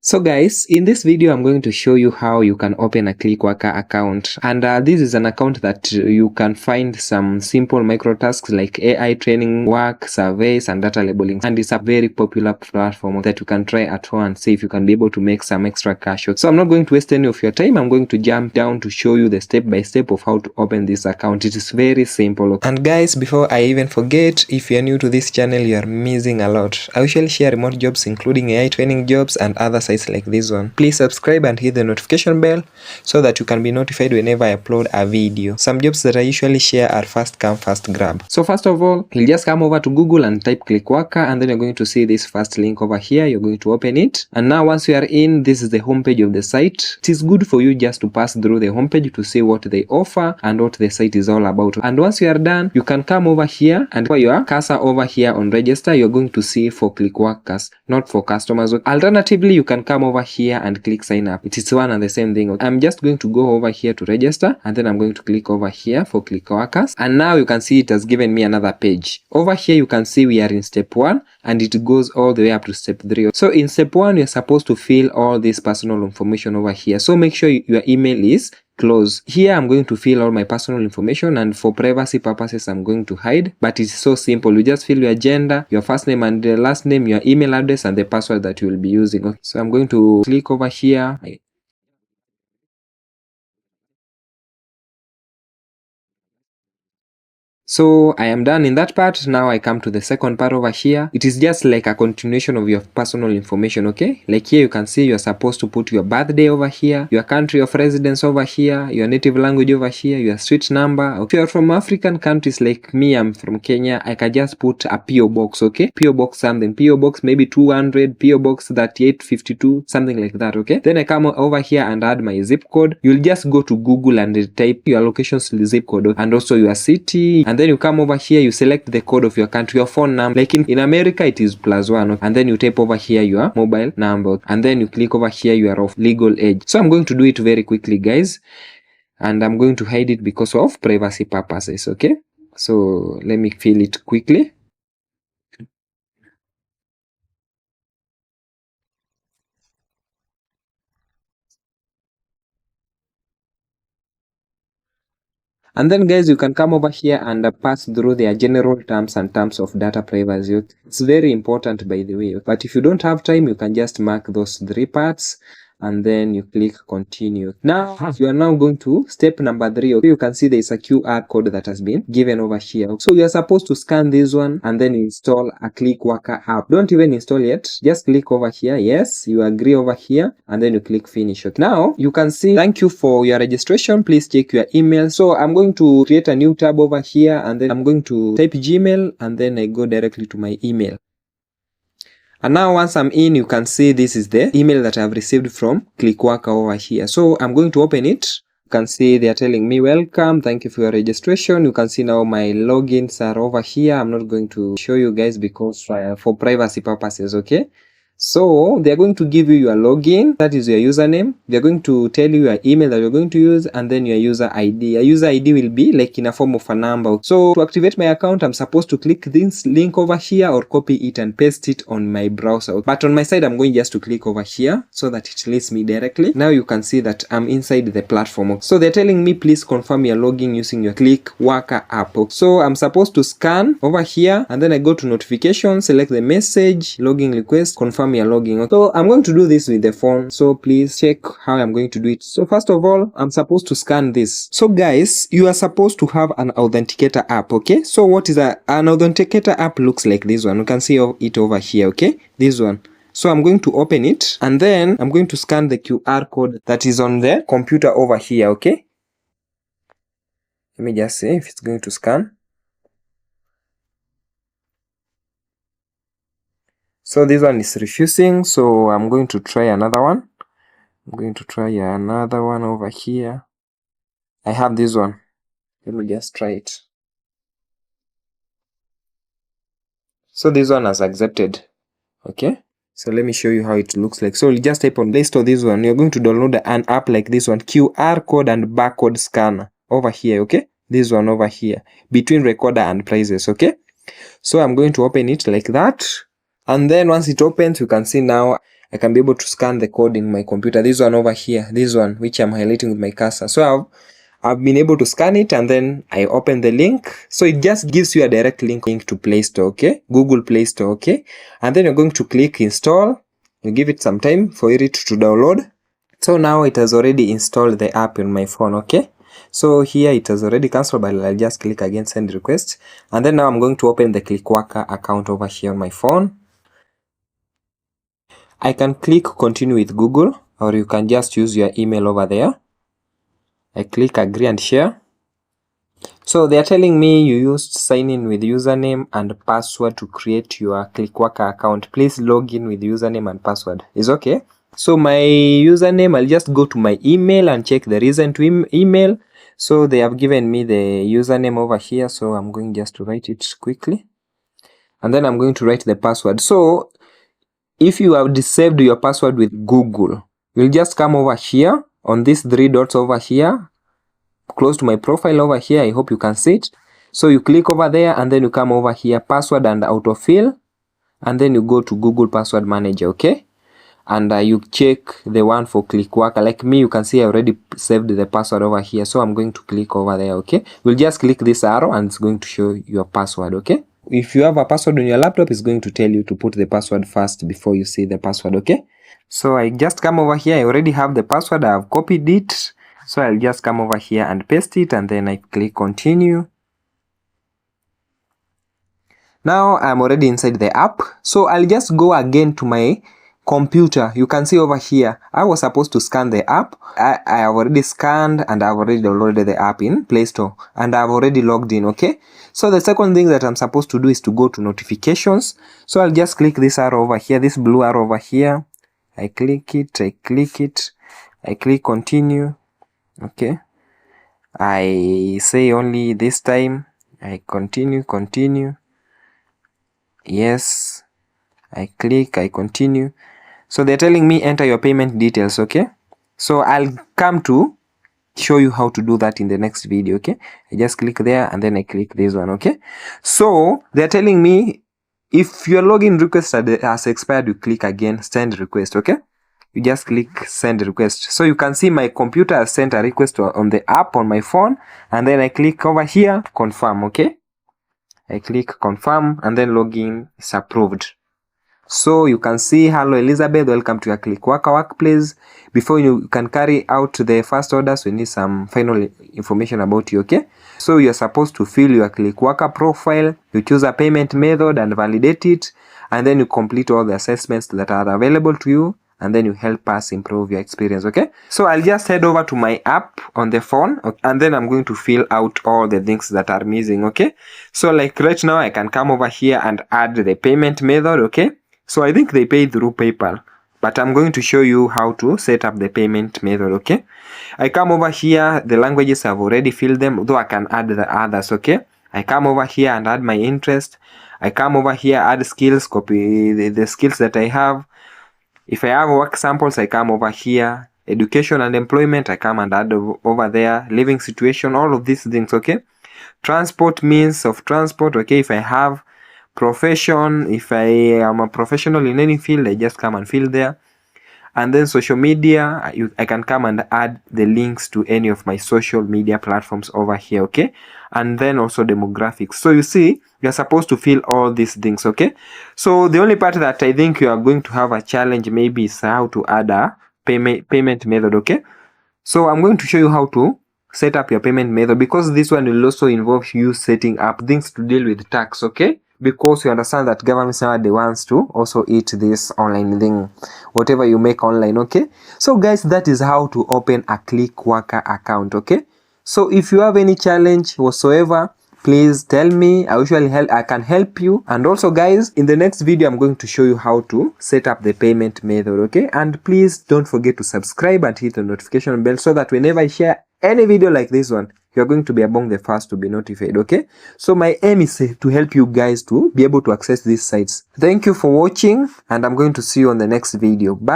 So guys, in this video I'm going to show you how you can open a Clickworker account, and this is an account that you can find some simple micro tasks like AI training work, surveys and data labeling, and it's a very popular platform that you can try at home and see if you can be able to make some extra cash. So I'm not going to waste any of your time. I'm going to jump down to show you the step by step of how to open this account. It is very simple. And guys, before I even forget, if you're new to this channel, you are missing a lot. I usually share remote jobs including AI training jobs and other sites like this one. Please subscribe and hit the notification bell so that you can be notified whenever I upload a video. Some jobs that I usually share are first come first grab. So first of all, you'll just come over to Google and type Clickworker, and then you're going to see this first link over here. You're going to open it, and now once you are in, this is the homepage of the site. It is good for you just to pass through the homepage to see what they offer and what the site is all about. And once you are done, you can come over here and for your cursor over here on register, you're going to see for Clickworkers, not for customers. Alternatively, you can come over here and click sign up. It is one and the same thing. I'm just going to go over here to register, and then I'm going to click over here for Clickworkers, and now you can see it has given me another page. Over here you can see we are in step 1 and it goes all the way up to step 3. So in step 1 you're supposed to fill all this personal information over here. So make sure your email is close. Here I'm going to fill all my personal information, and for privacy purposes I'm going to hide, but it's so simple. You just fill your gender, your first name and the last name, your email address and the password that you will be using. Okay, so I'm going to click over here. So I am done in that part. Now I come to the second part over here. It is just like a continuation of your personal information, okay? Like here you can see you're supposed to put your birthday over here, your country of residence over here, your native language over here, your street number. If you're from African countries like me, I'm from Kenya, I can just put a PO box, okay? PO box something, PO box maybe 200, PO box 3852, something like that, okay? Then I come over here and add my zip code. You'll just go to Google and type your location's zip code and also your city, and then you come over here, you select the code of your country, your phone number. Like in America it is +1, and then you type over here your mobile number, and then you click over here you are of legal age. So I'm going to do it very quickly guys, and I'm going to hide it because of privacy purposes, okay? So let me fill it quickly. And then guys, you can come over here and pass through their general terms and terms of data privacy. It's very important by the way, but if you don't have time, you can just mark those 3 parts and then you click continue. Now you are now going to step number 3. Okay, you can see there is a QR code that has been given over here. So you are supposed to scan this one and then install a Clickworker app. Don't even install yet, just click over here. Yes, you agree over here, and then you click finish. Okay, now you can see thank you for your registration, please check your email. So I'm going to create a new tab over here, and then I'm going to type Gmail, and then I go directly to my email. And now once I'm in, you can see this is the email that I've received from Clickworker over here. So I'm going to open it. You can see they are telling me welcome, thank you for your registration. You can see now my logins are over here. I'm not going to show you guys because for privacy purposes, okay? So they're going to give you your login, that is your username. They're going to tell you your email that you're going to use, and then your user ID. Your user ID will be like in a form of a number. So to activate my account, I'm supposed to click this link over here or copy it and paste it on my browser. But on my side, I'm going just to click over here so that it leads me directly. Now you can see that I'm inside the platform. So they're telling me please confirm your login using your Clickworker app. So I'm supposed to scan over here, and then I go to notifications, select the message, login request, confirm your login. So I'm going to do this with the phone, so please check how I'm going to do it. So first of all, I'm supposed to scan this. So guys, you are supposed to have an authenticator app, okay? So what is an authenticator app? Looks like this one. You can see it over here, okay? This one. So I'm going to open it, and then I'm going to scan the QR code that is on the computer over here, okay? Let me just see if it's going to scan. So this one is refusing, so I'm going to try another one. I'm going to try another one over here. I have this one. Let me just try it. So this one has accepted. Okay. So let me show you how it looks like. So you just type on Play Store this one. You're going to download an app like this one, QR code and barcode scanner over here, okay? This one over here, between recorder and prices, okay? So I'm going to open it like that. And then once it opens, you can see now I can be able to scan the code in my computer. This one over here, this one which I'm highlighting with my cursor. So I've been able to scan it, and then I open the link. So it just gives you a direct link to Play Store, okay? Google Play Store, okay? And then you're going to click install. You give it some time for it to download. So now it has already installed the app on my phone, okay? So here it has already cancelled, but I'll just click again, send request. And then now I'm going to open the Clickworker account over here on my phone. I can click continue with Google, or you can just use your email over there. I click agree and share. So they are telling me you used sign in with username and password to create your Clickworker account. Please log in with username and password. Is okay. So my username, I'll just go to my email and check the recent email. So they have given me the username over here. So I'm going just to write it quickly. And then I'm going to write the password. So if you have saved your password with Google, you'll just come over here on these 3 dots over here, close to my profile over here. I hope you can see it. So you click over there, and then you come over here, password and autofill, and then you go to Google Password Manager, okay? And you check the one for Clickworker. Like me, you can see I already saved the password over here. So I'm going to click over there, okay? We'll just click this arrow and it's going to show your password, okay? If you have a password on your laptop, it's going to tell you to put the password first before you see the password, okay? So I just come over here. I already have the password. I have copied it. So I'll just come over here and paste it, and then I click continue. Now I'm already inside the app. So I'll just go again to my computer. You can see over here, I was supposed to scan the app. I have already scanned, and I've already downloaded the app in Play Store, and I've already logged in, okay? So the second thing that I'm supposed to do is to go to notifications. So I'll just click this arrow over here, this blue arrow over here. I click it, I click continue, okay? I say only this time, I continue, yes, I click, I continue. So they're telling me enter your payment details, okay? So I'll come to show you how to do that in the next video, okay? I just click there, and then I click this one, okay? So they're telling me if your login request has expired, you click again send request, okay? You just click send request. So you can see my computer has sent a request on the app on my phone, and then I click over here confirm, okay? I click confirm, and then login is approved. So you can see, hello Elizabeth, welcome to your Clickworker workplace. Before you can carry out the first orders, we need some final information about you, okay? So you're supposed to fill your Clickworker profile, you choose a payment method and validate it, and then you complete all the assessments that are available to you, and then you help us improve your experience, okay? So I'll just head over to my app on the phone, okay? And then I'm going to fill out all the things that are missing, okay? So like right now, I can come over here and add the payment method, okay? So I think they pay through PayPal, but I'm going to show you how to set up the payment method, okay? I come over here, the languages I've already filled them, though I can add the others, okay? I come over here and add my interest. I come over here, add skills, copy the skills that I have. If I have work samples, I come over here. Education and employment, I come and add over there. Living situation, all of these things, okay? Transport, means of transport, okay? If I have profession, if I am a professional in any field, I just come and fill there. And then social media, I can come and add the links to any of my social media platforms over here, okay? And then also demographics. So you see, you're supposed to fill all these things, okay? So the only part that I think you are going to have a challenge maybe is how to add a payment method, okay? So I'm going to show you how to set up your payment method, because this one will also involve you setting up things to deal with tax, okay? Because you understand that government nowadays wants to also eat this online thing, whatever you make online, okay? So guys, that is how to open a Clickworker account, okay? So if you have any challenge whatsoever, please tell me. I can help you. And also guys, in the next video, I'm going to show you how to set up the payment method, okay? And please don't forget to subscribe and hit the notification bell so that whenever I share any video like this one, you're going to be among the first to be notified, okay? So my aim is to help you guys to be able to access these sites. Thank you for watching, and I'm going to see you on the next video. Bye.